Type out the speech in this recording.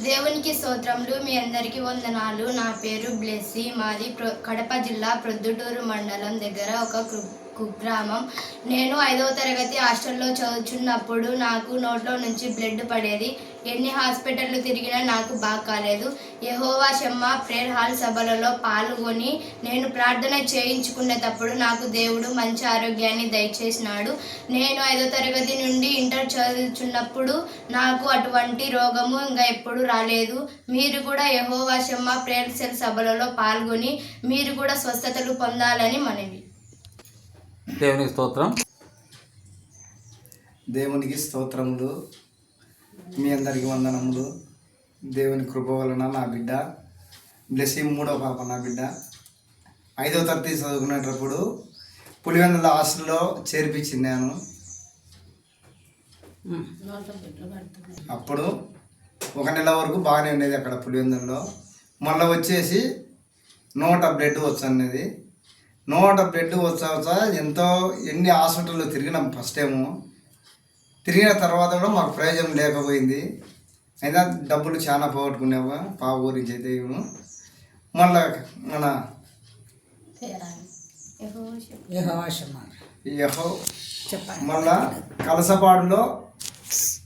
దేవునికి స్తోత్రములు. మీ అందరికీ వందనాలు. నా పేరు బ్లెస్సీ. మాది కడప జిల్లా ప్రొద్దుటూరు మండలం దగ్గర ఒక కుగ్రామం. నేను 5వ తరగతి హాస్టల్లో చదువుతున్నప్పుడు నాకు నోట్లో నుంచి బ్లడ్ పడేది. ఎన్ని హాస్పిటళ్ళు తిరిగినా నాకు బాగా కాలేదు. యెహోవా షమ్మా ప్రేయర్ హాల్ సభలలో పాల్గొని నేను ప్రార్థన చేయించుకునేటప్పుడు నాకు దేవుడు మంచి ఆరోగ్యాన్ని దయచేసినాడు. నేను 5వ తరగతి నుండి ఇంటర్ చదువుతున్నప్పుడు నాకు అటువంటి రోగము ఇంకా ఎప్పుడు రాలేదు. మీరు కూడా యెహోవా షమ్మా ప్రేయర్ సెల్ సభలలో పాల్గొని మీరు కూడా స్వస్థతలు పొందాలని మనవి. దేవునికి స్తోత్రం. దేవునికి స్తోత్రములు. మీ అందరికి వందనములు. దేవుని కృప వలన నా బిడ్డ బ్లెస్సీ 3వ పాప నా బిడ్డ 5వ తరగతి చదువుకునేటప్పుడు పులివెందుల హాస్టల్లో చేర్పించినాను. అప్పుడు 1 నెల వరకు బాగానే ఉండేది అక్కడ పులివెందుల్లో. మళ్ళీ వచ్చేసి నోట బ్లడ్ వచ్చన్నది. నోట బ్లడ్ వచ్చా ఎన్ని హాస్పిటల్లో తిరిగినాం. ఫస్ట్ టైము తిరిగిన తర్వాత కూడా మాకు ప్రయోజనం లేకపోయింది. అయినా డబ్బులు చాలా పోగొట్టుకున్నాము పాప గురించి అయితే. మళ్ళా మన మళ్ళా కలసపాడులో